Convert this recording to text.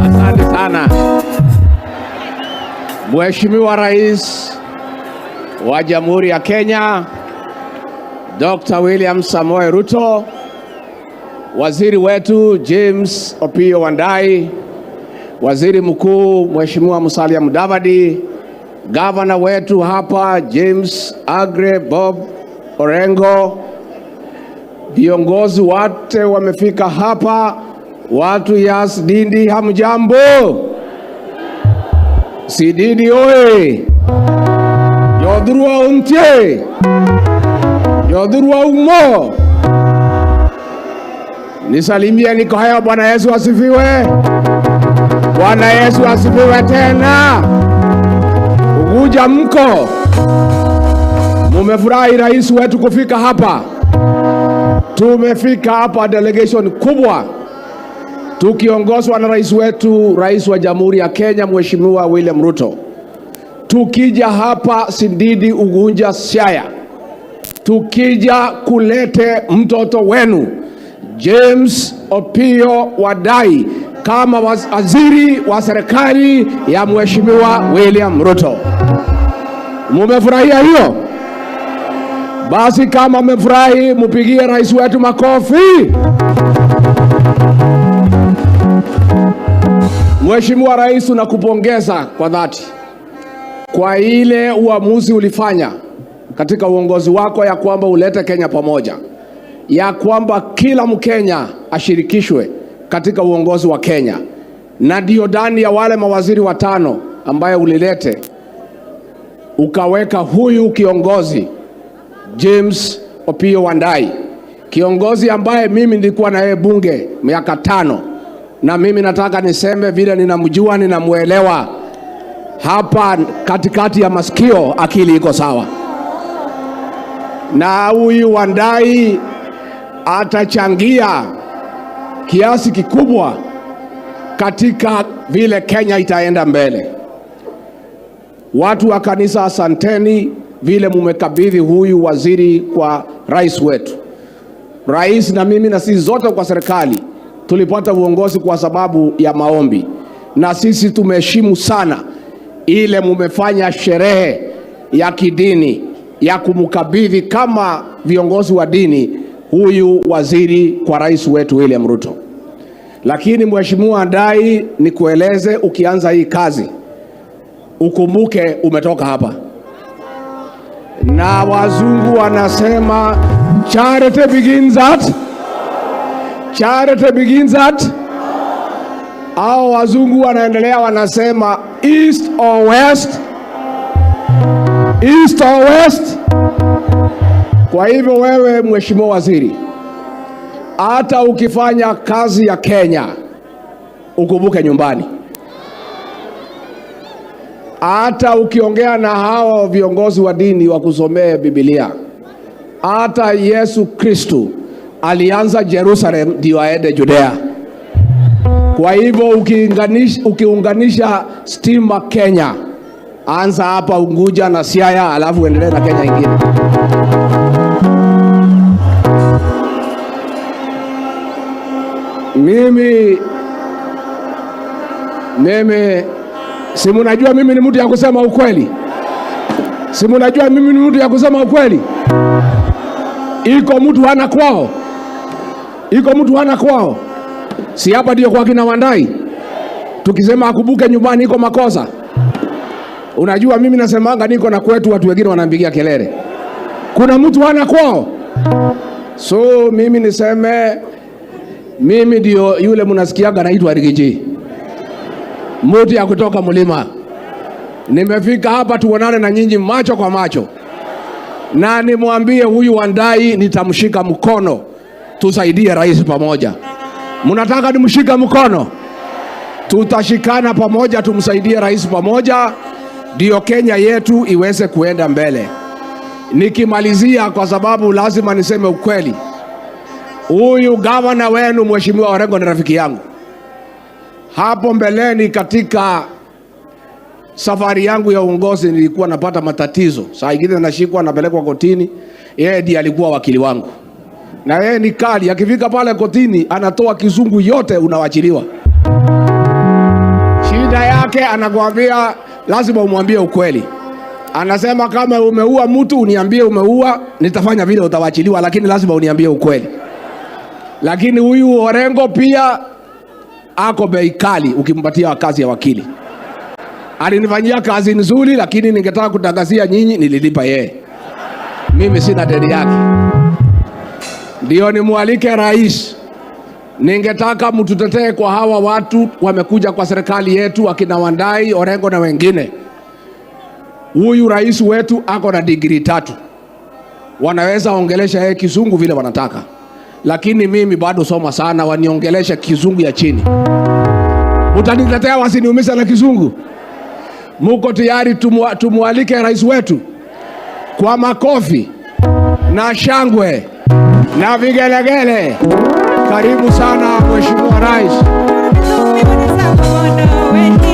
Asante sana Mheshimiwa Rais wa Jamhuri ya Kenya Dr. William Samoei Ruto, Waziri wetu James Opiyo Wandayi, Waziri Mkuu Mheshimiwa Musalia Mudavadi, Gavana wetu hapa James Agre Bob Orengo, viongozi wote wamefika hapa, watu ya Sidindi hamjambo? Sidindi oye! Yodhurwa untie! Yodhurwa umo! Nisalimia niko haya. Bwana Yesu asifiwe. Bwana Yesu asifiwe tena. Uguja mko. Mumefurahi rais wetu kufika hapa. Tumefika hapa delegation kubwa tukiongozwa na rais wetu, rais wa Jamhuri ya Kenya Mheshimiwa William Ruto. Tukija hapa Sidindi, Ugunja, Siaya, tukija kulete mtoto wenu James Opiyo Wandayi kama waziri wa serikali ya Mheshimiwa William Ruto. Mumefurahia hiyo? Basi kama mmefurahi, mupigie rais wetu makofi. Mheshimiwa Rais, tunakupongeza kwa dhati kwa ile uamuzi ulifanya katika uongozi wako ya kwamba ulete Kenya pamoja, ya kwamba kila Mkenya ashirikishwe katika uongozi wa Kenya. Na ndio ndani ya wale mawaziri watano ambaye ulilete, ukaweka huyu kiongozi James Opiyo Wandayi, kiongozi ambaye mimi nilikuwa na yeye bunge miaka 5, na mimi nataka niseme vile ninamjua, ninamuelewa. Hapa katikati ya masikio akili iko sawa. Na huyu Wandayi atachangia kiasi kikubwa katika vile Kenya itaenda mbele. Watu wa kanisa, asanteni vile mumekabidhi huyu waziri kwa rais wetu. Rais na mimi na sisi zote kwa serikali tulipata uongozi kwa sababu ya maombi, na sisi tumeheshimu sana ile mumefanya sherehe ya kidini ya kumkabidhi kama viongozi wa dini huyu waziri kwa rais wetu William Ruto. Lakini Mheshimiwa Wandayi, nikueleze, ukianza hii kazi ukumbuke umetoka hapa, na wazungu wanasema charity begins at au wazungu wanaendelea wanasema east or west. Kwa hivyo wewe Mheshimiwa Waziri, hata ukifanya kazi ya Kenya ukumbuke nyumbani. Hata ukiongea na hao viongozi wa dini wakusomee Biblia, hata Yesu Kristo alianza Jerusalem ndio aende Judea. Kwa hivyo ukiunganisha stima Kenya, anza hapa Unguja na Siaya, alafu endelee na Kenya ingine. Mimi si mnajua mimi ni mtu ya kusema ukweli. Si mnajua mimi ni mtu ya kusema ukweli. Iko mtu hana kwao. Si hapa ndio kwa kina Wandayi. Tukisema akubuke nyumbani iko makosa. Unajua mimi nasemanga niko na kwetu, watu wengine wanampigia kelele. Kuna mtu hana kwao. So mimi niseme, mimi ndio yule mnasikiaga anaitwa Rigiji, mtu ya kutoka mlima. Nimefika hapa tuonane na nyinyi macho kwa macho, na nimwambie huyu Wandayi nitamshika mkono, tusaidie rais pamoja. Mnataka nimshika mkono? Tutashikana pamoja, tumsaidie rais pamoja, ndio Kenya yetu iweze kuenda mbele. Nikimalizia, kwa sababu lazima niseme ukweli, huyu gavana wenu Mheshimiwa Orengo ni rafiki yangu. Hapo mbeleni katika safari yangu ya uongozi nilikuwa napata matatizo. Saa ingine nashikwa napelekwa kotini. Yeye ndiye alikuwa wakili wangu. Na yeye ni kali, akifika pale kotini anatoa kizungu yote unawachiliwa. Shida yake anakuambia lazima umwambie ukweli. Anasema kama umeua mtu uniambie umeua, nitafanya vile utawachiliwa, lakini lazima uniambie ukweli. Lakini huyu Orengo pia ako bei kali ukimpatia kazi ya wakili. Alinifanyia kazi nzuri, lakini ningetaka kutangazia nyinyi nililipa yeye. Mimi sina deni yake. Ndio nimwalike rais. Ningetaka mtutetee kwa hawa watu wamekuja kwa serikali yetu, akina Wandai, Orengo na wengine. Huyu rais wetu ako na degree 3. Wanaweza ongelesha yeye kizungu vile wanataka. Lakini mimi bado soma sana, waniongelesha kizungu ya chini. Mtanitetea wasiniumiza na kizungu? Muko tayari tumualike rais wetu kwa makofi na shangwe na vigelegele? Karibu sana Mheshimiwa Rais.